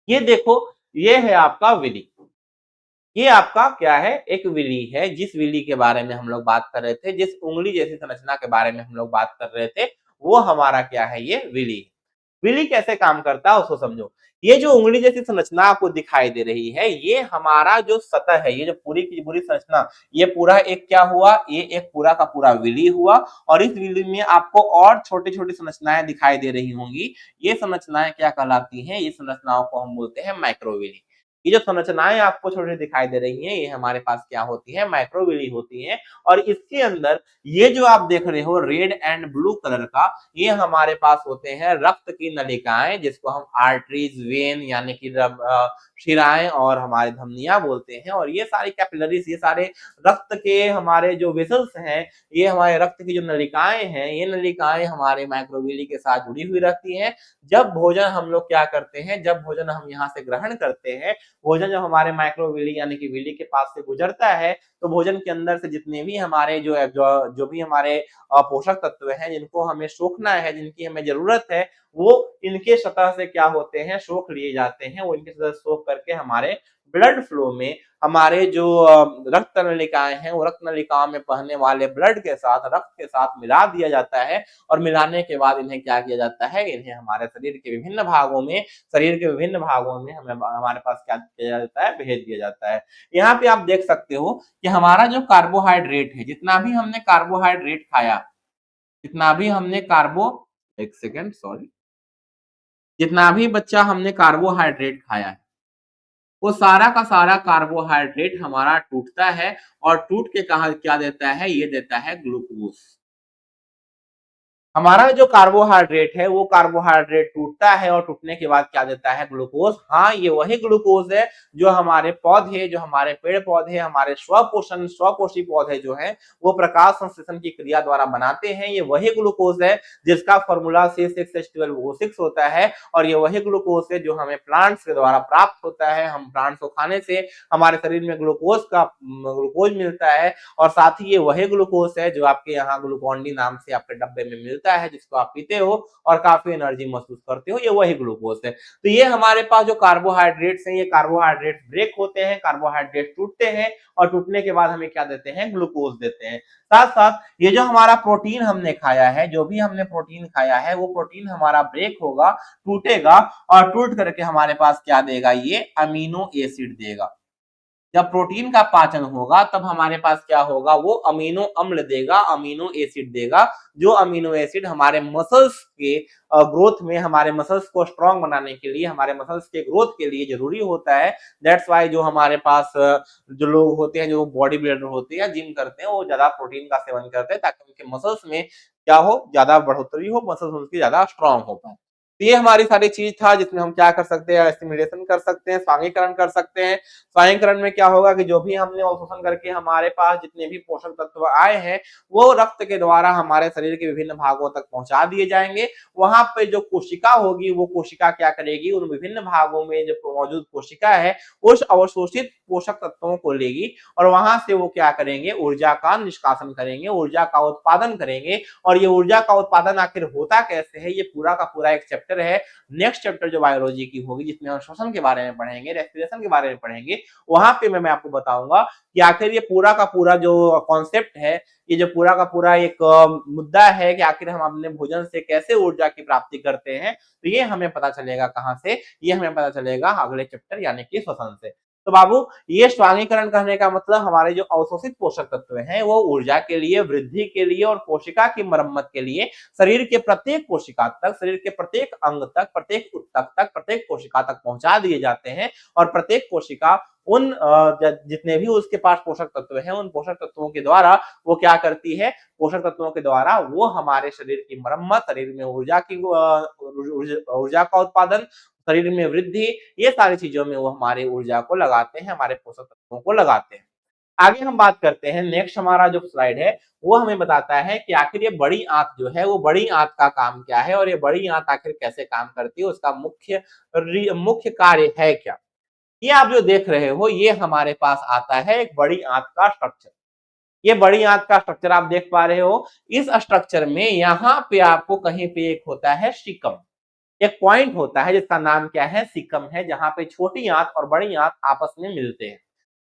ये देखो, ये है आपका विली। ये आपका क्या है, एक विली है। जिस विली के बारे में हम लोग बात कर रहे थे, जिस उंगली जैसी संरचना के बारे में हम लोग बात कर रहे थे, वो हमारा क्या है, ये विली। विली कैसे काम करता है उसको समझो। ये जो उंगली जैसी संरचना आपको दिखाई दे रही है, ये हमारा जो सतह है, ये जो पूरी की पूरी संरचना, ये पूरा एक क्या हुआ, ये एक पूरा का पूरा विली हुआ। और इस विली में आपको और छोटी छोटी संरचनाएं दिखाई दे रही होंगी। ये संरचनाएं क्या कहलाती हैं, ये संरचनाओं को हम बोलते हैं माइक्रोविली। ये जो संरचनाएं आपको छोटी दिखाई दे रही हैं, ये हमारे पास क्या होती है, माइक्रोविली होती हैं। और इसके अंदर ये जो आप देख रहे हो रेड एंड ब्लू कलर का, ये हमारे पास होते हैं रक्त की नलिकाएं, जिसको हम आर्टरीज, वेन यानी कि शिराएं और हमारे धमनियां बोलते हैं। और ये सारी कैपिलरीज, ये सारे रक्त के हमारे जो वेसल्स हैं, ये हमारे रक्त की जो नलिकाएं हैं, ये नलिकाएं हमारे माइक्रोविली के साथ जुड़ी हुई रहती हैं। जब भोजन हम लोग क्या करते हैं, जब भोजन हम यहाँ से ग्रहण करते हैं, भोजन जब हमारे माइक्रोविली यानी कि विली के पास से गुजरता है, तो भोजन के अंदर से जितने भी हमारे जो भी हमारे पोषक तत्व हैं, जिनको हमें सोखना है, जिनकी हमें जरूरत है, वो इनके सतह से क्या होते हैं, सोख लिए जाते हैं। वो इनके सतह से सोख करके हमारे ब्लड फ्लो में, हमारे जो रक्त नलिकाएं हैं, वो रक्त नलिकाओं में बहने वाले ब्लड के साथ, रक्त के साथ मिला दिया जाता है। और मिलाने के बाद इन्हें क्या किया जाता है, इन्हें हमारे शरीर के विभिन्न भागों में, हमें हमारे पास क्या किया जाता है, भेज दिया जाता है। यहाँ पे आप देख सकते हो कि हमारा जो कार्बोहाइड्रेट है, जितना भी हमने कार्बोहाइड्रेट खाया, जितना भी हमने कार्बो एक सेकेंड सॉरी, जितना भी बच्चा हमने कार्बोहाइड्रेट खाया है, वो सारा का सारा कार्बोहाइड्रेट हमारा टूटता है। और टूट के कहा क्या देता है, ये देता है ग्लूकोज। हमारा जो कार्बोहाइड्रेट है, वो कार्बोहाइड्रेट टूटता है और टूटने के बाद क्या देता है, ग्लूकोज। हाँ, ये वही ग्लूकोज है जो हमारे पौधे, जो हमारे पेड़ पौधे, हमारे स्वपोषण स्वपोषी पौधे जो हैं, वो प्रकाश संश्लेषण की क्रिया द्वारा बनाते हैं। ये वही ग्लूकोज है जिसका फॉर्मूला C6H12O6 होता है। और ये वही ग्लूकोज है जो हमें प्लांट्स के द्वारा प्राप्त होता है। हम प्लांट्स को खाने से हमारे शरीर में ग्लूकोज मिलता है। और साथ ही ये वही ग्लूकोज है जो आपके यहाँ ग्लूकोन डी नाम से आपके डब्बे में मिलता है, जिसको आप पीते हो और काफी एनर्जी महसूस करते हो, ये वही ग्लूकोज है। तो ये हमारे पास जो कार्बोहाइड्रेट्स हैं, ये कार्बोहाइड्रेट ब्रेक होते हैं, कार्बोहाइड्रेट टूटते हैं और टूटने के बाद हमें क्या देते हैं, ग्लूकोज देते हैं। साथ साथ ये जो हमारा प्रोटीन हमने खाया है, जो भी हमने प्रोटीन खाया है, वो प्रोटीन हमारा ब्रेक होगा, टूटेगा और टूट करके हमारे पास क्या देगा, ये अमीनो एसिड देगा। जब प्रोटीन का पाचन होगा तब हमारे पास क्या होगा, वो अमीनो अम्ल देगा, अमीनो एसिड देगा। जो अमीनो एसिड हमारे मसल्स के ग्रोथ में, हमारे मसल्स को स्ट्रांग बनाने के लिए, हमारे मसल्स के ग्रोथ के लिए जरूरी होता है। दैट्स वाई जो हमारे पास जो लोग होते हैं, जो बॉडी बिल्डर होते हैं, जिम करते हैं, वो ज्यादा प्रोटीन का सेवन करते हैं ताकि उनके मसल्स में क्या हो, ज्यादा बढ़ोतरी हो, मसल्स उनकी ज्यादा स्ट्रांग हो पाए। तो ये हमारी सारी चीज था जिसमें हम क्या कर सकते हैं, एस्टिमुलेशन कर सकते हैं, स्वांगीकरण कर सकते हैं। स्वांगीकरण में क्या होगा कि जो भी हमने अवशोषण करके हमारे पास जितने भी पोषक तत्व आए हैं, वो रक्त के द्वारा हमारे शरीर के विभिन्न भागों तक पहुंचा दिए जाएंगे। वहां पे जो कोशिका होगी, वो कोशिका क्या करेगी, उन विभिन्न भागों में जो मौजूद कोशिका है, उस अवशोषित पोषक तत्वों को लेगी और वहां से वो क्या करेंगे, ऊर्जा का निष्कासन करेंगे, ऊर्जा का उत्पादन करेंगे। और ये ऊर्जा का उत्पादन आखिर होता कैसे है, ये पूरा का पूरा एक चैप्टर है। नेक्स्ट चैप्टर जो बायोलॉजी की होगी, जिसमें हम श्वसन के बारे में पढ़ेंगे, रेस्पिरेशन के बारे में पढ़ेंगे, वहां पे मैं आपको बताऊंगा कि आखिर ये पूरा का पूरा जो कॉन्सेप्ट है, ये जो पूरा का पूरा एक मुद्दा है कि आखिर हम अपने भोजन से कैसे ऊर्जा की प्राप्ति करते हैं, तो ये हमें पता चलेगा कहां से, ये हमें पता चलेगा अगले चैप्टर यानी कि श्वसन से। तो बाबू, ये स्वांगीकरण करने का मतलब हमारे जो अवशोषित पोषक तत्व हैं, वो ऊर्जा के लिए, वृद्धि के लिए और कोशिका की मरम्मत के लिए शरीर के प्रत्येक कोशिका तक, शरीर के प्रत्येक अंग तक, प्रत्येक ऊतक तक, प्रत्येक कोशिका तक पहुंचा दिए जाते हैं। और प्रत्येक कोशिका उन जितने भी उसके पास पोषक तत्व हैं, उन पोषक तत्वों के द्वारा वो क्या करती है, पोषक तत्वों के द्वारा वो हमारे शरीर की मरम्मत, शरीर में ऊर्जा का उत्पादन, शरीर में वृद्धि, ये सारी चीजों में वो हमारे ऊर्जा को लगाते हैं, हमारे पोषक तत्वों को लगाते हैं। आगे हम बात करते हैं, नेक्स्ट हमारा जो स्लाइड है वो हमें बताता है कि आखिर ये बड़ी आंत जो है, वो बड़ी आंत का काम क्या है और ये बड़ी आंत आखिर कैसे काम करती है, उसका मुख्य कार्य है क्या। ये आप जो देख रहे हो, ये हमारे पास आता है एक बड़ी आंत का स्ट्रक्चर। ये बड़ी आंत का स्ट्रक्चर आप देख पा रहे हो। इस स्ट्रक्चर में यहाँ पे आपको कहीं पे एक होता है सीकम। एक पॉइंट होता है जिसका नाम क्या है, सीकम है, जहां पे छोटी आंत और बड़ी आंत आपस में मिलते हैं।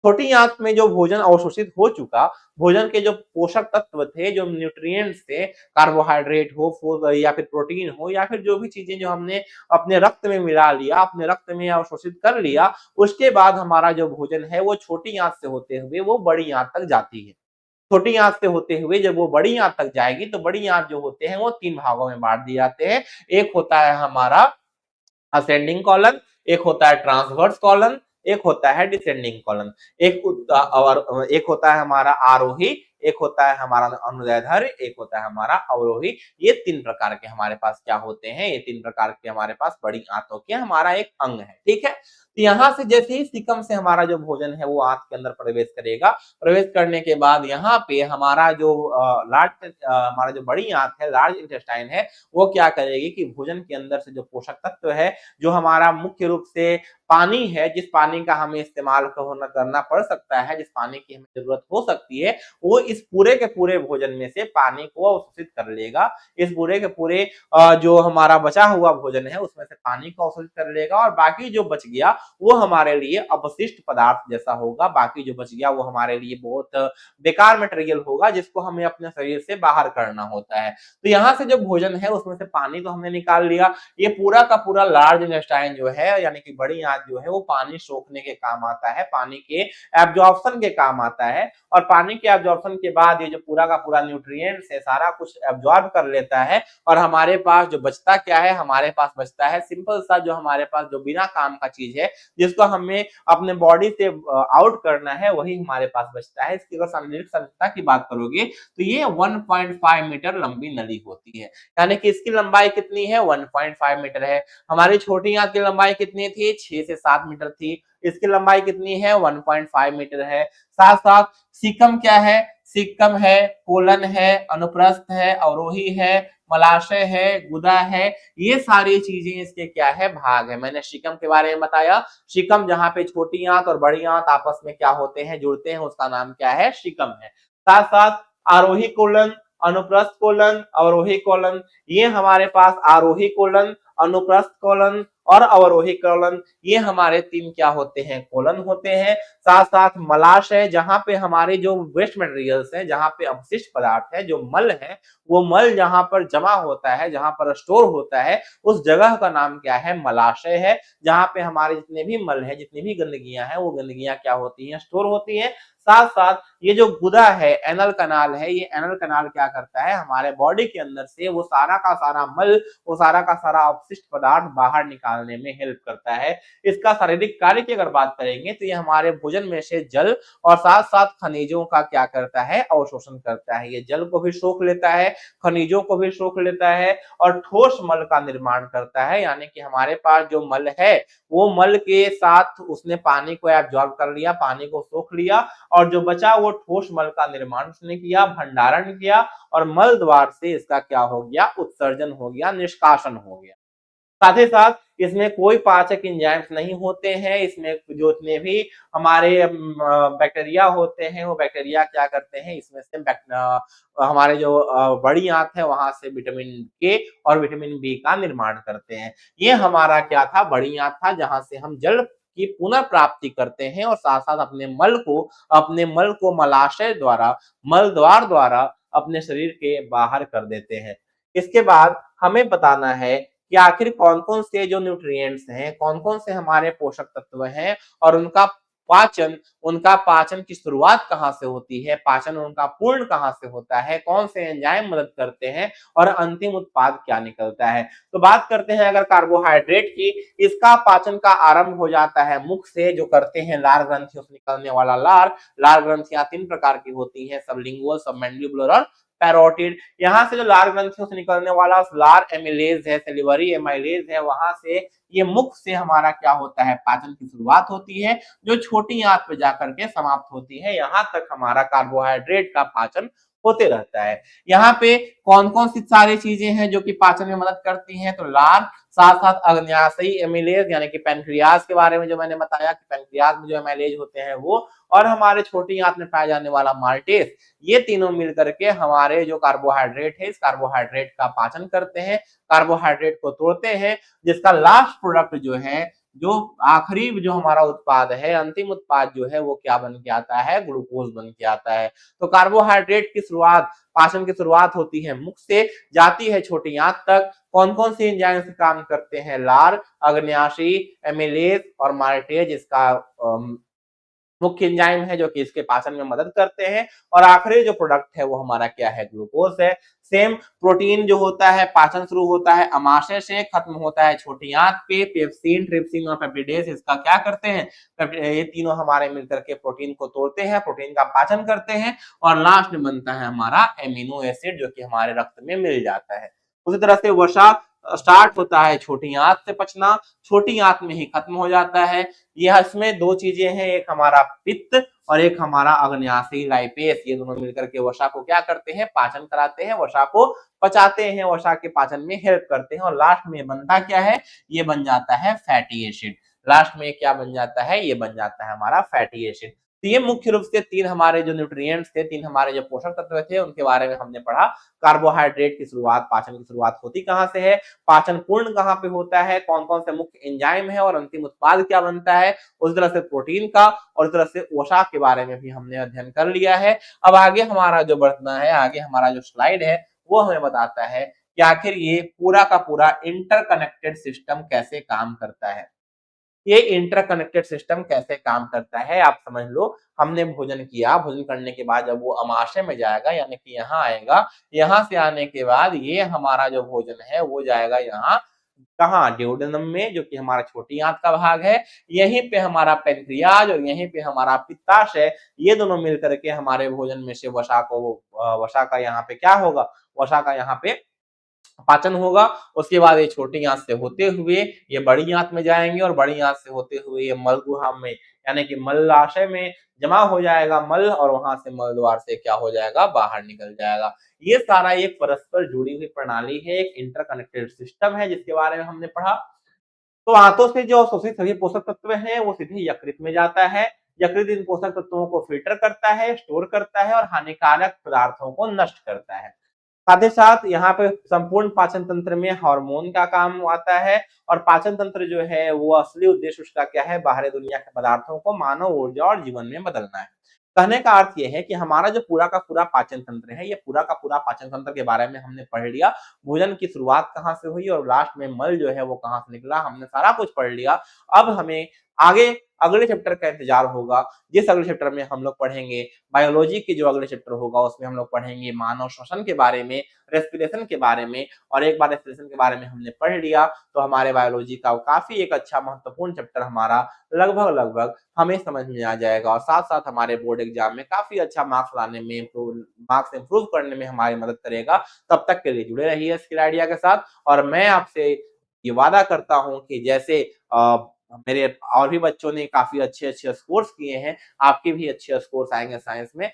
छोटी आंत में जो भोजन अवशोषित हो चुका, भोजन के जो पोषक तत्व थे, जो न्यूट्रिएंट्स थे, कार्बोहाइड्रेट हो, फूड या फिर प्रोटीन हो, या फिर जो भी चीजें जो हमने अपने रक्त में मिला लिया, अपने रक्त में अवशोषित कर लिया, उसके बाद हमारा जो भोजन है वो छोटी आंत से होते हुए वो बड़ी आंत तक जाती है। छोटी आंत से होते हुए जब वो बड़ी आंत तक जाएगी, तो बड़ी आंत जो होते हैं वो 3 भागों में बाँट दिए जाते हैं। एक होता है हमारा असेंडिंग कॉलन, एक होता है ट्रांसवर्स कॉलन, एक होता है डिसेंडिंग कॉलन। एक होता है हमारा आरोही, एक होता है हमारा अनुदैर्ध्य, एक होता है हमारा अवरोही। ये 3 प्रकार के हमारे पास क्या होते हैं, ये 3 प्रकार के हमारे पास बड़ी आंतों के हमारा एक अंग है, ठीक है। तो यहाँ से जैसे ही सीकम से हमारा जो भोजन है वो आंत के अंदर प्रवेश करेगा, प्रवेश करने के बाद यहाँ पे हमारा जो हमारा जो बड़ी आंत है, लार्ज इंटेस्टाइन है, वो क्या करेगी कि भोजन के अंदर से जो पोषक तत्व है, जो हमारा मुख्य रूप से पानी है, जिस पानी का हमें इस्तेमाल करना पड़ सकता है, जिस पानी की हमें जरूरत हो सकती है, वो इस पूरे के पूरे भोजन में से पानी को अवशोषित कर लेगा। इस पूरे के पूरे जो हमारा बचा हुआ भोजन है उसमें से पानी को अवशोषित कर लेगा, और बाकी जो बच गया वो हमारे लिए अपशिष्ट पदार्थ जैसा होगा। बाकी जो बच गया वो हमारे लिए बहुत बेकार मटेरियल होगा, जिसको हमें अपने शरीर से बाहर करना होता है। तो यहाँ से जो भोजन है उसमें से पानी तो हमने निकाल लिया, ये पूरा का पूरा लार्ज इंटेस्टाइन जो है, यानी कि बड़ी आंत जो है, वो पानी सोखने के काम आता है, पानी के एब्जॉर्प्शन के काम आता है। और पानी के एब्जॉर्प्शन के बाद ये जो पूरा का पूरा न्यूट्रिएंट्स है सारा कुछ एब्जॉर्ब कर लेता है, और हमारे पास जो बचता क्या है, हमारे पास बचता है सिंपल सा, जो हमारे पास जो बिना काम का चीज है, जिसको हमें अपने बॉडी से आउट करना है, वही हमारे पास बचता है। इसकी अगर शारीरिक संरचना की बात करोगे तो ये 1.5 मीटर लंबी नली होती है, यानी कि इसकी लंबाई कितनी है, 1.5 मीटर है। हमारी छोटी आंत की लंबाई कितनी थी, 6 से 7 मीटर थी, इसकी लंबाई कितनी है, 1.5 मीटर है। साथ साथ सीकम क्या है, सीकम है, कोलन है, अनुप्रस्थ है, अवरोही है, मलाशय है, गुदा है, ये सारी चीजें इसके क्या है, भाग है। मैंने सीकम के बारे में बताया, सीकम जहां पे छोटी आंत और बड़ी आंत आपस में क्या होते हैं, जुड़ते हैं, उसका नाम क्या है, सीकम है। साथ साथ आरोही कोलन, अनुप्रस्थ कोलन, अवरोही कोलन, ये हमारे पास आरोही कोलन, अनुप्रस्थ कोलन और अवरोही कोलन, ये हमारे 3 क्या होते हैं, कोलन होते हैं। साथ साथ मलाशय, जहां पे हमारे जो वेस्ट मटेरियल्स हैं, जहां पे अवशिष्ट पदार्थ है, जो मल है, वो मल जहां पर जमा होता है, जहां पर स्टोर होता है, उस जगह का नाम क्या है, मलाशय है। जहां पे हमारे जितने भी मल है, जितनी भी गंदगियां हैं, वो गंदगियां क्या होती हैं, स्टोर होती हैं। साथ साथ ये जो गुदा है, एनल कनाल है, ये एनल कनाल क्या करता है, हमारे बॉडी के अंदर से वो सारा का सारा मल, वो सारा का सारा अपशिष्ट पदार्थ बाहर निकालने में हेल्प करता है। इसका शारीरिक कार्य की अगर बात करेंगे तो ये हमारे भोजन में से जल और साथ साथ खनिजों का क्या करता है, अवशोषण करता है। ये जल को भी सोख लेता है, खनिजों को भी सोख लेता है, और ठोस मल का निर्माण करता है, यानी कि हमारे पास जो मल है, वो मल के साथ उसने पानी को एब्जॉर्ब कर लिया, पानी को सोख लिया, और जो बचा वो ठोस मल का निर्माण उसने किया, भंडारण किया, और मल द्वार से इसका क्या हो गया, उत्सर्जन हो गया, निष्कासन हो गया। साथ ही साथ इसमें कोई पाचक एंजाइम्स नहीं होते हैं, इसमें जो जितने भी हमारे बैक्टीरिया होते हैं, वो बैक्टीरिया क्या करते हैं, इसमें से हमारे जो बड़ी आंत है वहां से विटामिन के और विटामिन बी का निर्माण करते हैं। ये हमारा क्या था, बड़ी आंत था, जहां से हम जल की पुनः प्राप्ति करते हैं, और साथ साथ अपने मल को मलाशय द्वारा, मल द्वार द्वारा अपने शरीर के बाहर कर देते हैं। इसके बाद हमें बताना है कि आखिर कौन-कौन से जो न्यूट्रिएंट्स हैं, कौन-कौन से हमारे पोषक तत्व हैं, और उनका पाचन की शुरुआत कहाँ से होती है, पाचन उनका पूर्ण कहाँ से होता है, कौन से एंजाइम मदद करते हैं, और अंतिम उत्पाद क्या निकलता है। तो बात करते हैं अगर कार्बोहाइड्रेट की, इसका पाचन का आरंभ हो जाता है मुख से, जो करते हैं लार ग्रंथियों से निकलने वाला लार। लार ग्रंथियां 3 प्रकार की होती हैं, सबलिंगुअल, सबमैंडिबुलर और पैरोटिड। यहाँ से जो लार ग्रंथियों से निकलने वाला लार एमिलेज है, सेलिवरी एमाइलेज है, वहां से ये मुख से हमारा क्या होता है, पाचन की शुरुआत होती है, जो छोटी आंत पे जाकर के समाप्त होती है। यहाँ तक हमारा कार्बोहाइड्रेट का पाचन होते रहता है। यहाँ पे कौन कौन सी सारी चीजें हैं जो कि पाचन में मदद करती हैं, तो लार, साथ साथ अग्न्याशयी एमिलेज यानी कि पेनक्रियाज के बारे में जो मैंने बताया कि पेनक्रियाज में जो एमिलेज होते हैं वो, और हमारे छोटी आंत में पाया जाने वाला माल्टेस, ये तीनों मिलकर के हमारे जो कार्बोहाइड्रेट है इस कार्बोहाइड्रेट का पाचन करते हैं, कार्बोहाइड्रेट को तोड़ते हैं, जिसका लास्ट प्रोडक्ट जो है, जो आखिरी जो हमारा उत्पाद है, अंतिम उत्पाद जो है वो क्या बन के आता है, ग्लूकोज बन के आता है। तो कार्बोहाइड्रेट की शुरुआत, पाचन की शुरुआत होती है मुख से, जाती है छोटी आंत तक। कौन कौन से एंजाइम से काम करते हैं, लार, अग्न्याशी, एमिलेज और माल्टेज इसका मुख्य एंजाइम है जो कि इसके पाचन में मदद करते हैं। और आखिरी जो प्रोडक्ट है वो हमारा क्या है, ग्लूकोज है। सेम प्रोटीन जो होता है, पाचन शुरू होता है अमाशय से, खत्म होता है छोटी आंत पे। पेप्सिन, ट्रिप्सिन और पेप्टिडेज इसका क्या करते हैं, ये तीनों हमारे मिलकर के प्रोटीन को तोड़ते हैं, प्रोटीन का पाचन करते हैं, और लास्ट में बनता है हमारा एमिनो एसिड जो कि हमारे रक्त में मिल जाता है। उसी तरह से वसा स्टार्ट होता है छोटी आंत से पचना, छोटी आंत में ही खत्म हो जाता है। यह इसमें दो चीजें हैं, एक हमारा पित्त और एक हमारा अग्न्याशयी लाइपेस, ये दोनों मिलकर के वसा को क्या करते हैं, पाचन कराते हैं, वसा को पचाते हैं, वसा के पाचन में हेल्प करते हैं। और लास्ट में बनता क्या है, ये बन जाता है फैटी एसिड। लास्ट में क्या बन जाता है, ये बन जाता है हमारा फैटी एसिड। तो ये मुख्य रूप से तीन हमारे जो न्यूट्रिएंट्स थे, तीन हमारे जो पोषक तत्व थे, उनके बारे में हमने पढ़ा। कार्बोहाइड्रेट की शुरुआत, पाचन की शुरुआत होती कहां से है, पाचन पूर्ण कहां पे होता है, कौन कौन से मुख्य एंजाइम है और अंतिम उत्पाद क्या बनता है, उस तरह से प्रोटीन का और उस तरह से वसा के बारे में भी हमने अध्ययन कर लिया है। अब आगे हमारा जो बढ़ना है, आगे हमारा जो स्लाइड है वो हमें बताता है कि आखिर ये पूरा का पूरा इंटरकनेक्टेड सिस्टम कैसे काम करता है। ये इंटरकनेक्टेड सिस्टम कैसे काम करता है, आप समझ लो। हमने भोजन किया, भोजन करने के बाद जब वो अमाशय में जाएगा यानी कि यहाँ आएगा, यहाँ से आने के बाद ये हमारा जो भोजन है वो जाएगा यहाँ, कहाँ, ड्यूडेनम में, जो कि हमारा छोटी आंत का भाग है। यहीं पे हमारा पेनक्रियाज और यहीं पे हमारा पित्ताशय, ये दोनों मिलकर के हमारे भोजन में से वसा को, वसा का यहाँ पे क्या होगा, वसा का यहाँ पे पाचन होगा। उसके बाद ये छोटी आंत से होते हुए ये बड़ी आंत में जाएंगे, और बड़ी आंत से होते हुए ये मल गुहा में यानी कि मलाशय में जमा हो जाएगा मल, और वहां से मल द्वार से क्या हो जाएगा, बाहर निकल जाएगा। ये सारा एक परस्पर जुड़ी हुई प्रणाली है, एक इंटरकनेक्टेड सिस्टम है जिसके बारे में हमने पढ़ा। तो आंतों से जो अवशोषित सभी पोषक तत्व हैं वो सीधे यकृत में जाता है। यकृत इन पोषक तत्वों को फिल्टर करता है, स्टोर करता है और हानिकारक पदार्थों को नष्ट करता है। साथ ही साथ यहाँ पे संपूर्ण पाचन तंत्र में हार्मोन का काम आता है, और पाचन तंत्र जो है वो असली उद्देश्य उसका क्या है, बाहरी दुनिया के पदार्थों को मानव ऊर्जा और जीवन में बदलना है। कहने का अर्थ ये है कि हमारा जो पूरा का पूरा पाचन तंत्र है, ये पूरा का पूरा पाचन तंत्र के बारे में हमने पढ़ लिया। भोजन की शुरुआत कहाँ से हुई और लास्ट में मल जो है वो कहाँ से निकला, हमने सारा कुछ पढ़ लिया। अब हमें आगे अगले चैप्टर का इंतजार होगा, जिस अगले चैप्टर में हम लोग पढ़ेंगे बायोलॉजी के, जो अगले चैप्टर होगा उसमें हम लोग पढ़ेंगे मानव श्वसन के बारे में, रेस्पिरेशन के बारे में। और एक बार रेस्पिरेशन के बारे में हमने पढ़ लिया तो हमारे बायोलॉजी का काफी एक अच्छा महत्वपूर्ण चैप्टर हमारा लगभग लगभग हमें समझ में आ जाएगा, और साथ साथ हमारे बोर्ड एग्जाम में काफी अच्छा मार्क्स लाने में, मार्क्स इंप्रूव करने में हमारी मदद करेगा। तब तक के लिए जुड़े रहिए स्किल आइडिया के साथ, और मैं आपसे ये वादा करता हूँ कि जैसे मेरे और भी बच्चों ने काफी अच्छे अच्छे स्कोर्स किए हैं, आपके भी अच्छे स्कोर्स आएंगे साइंस में।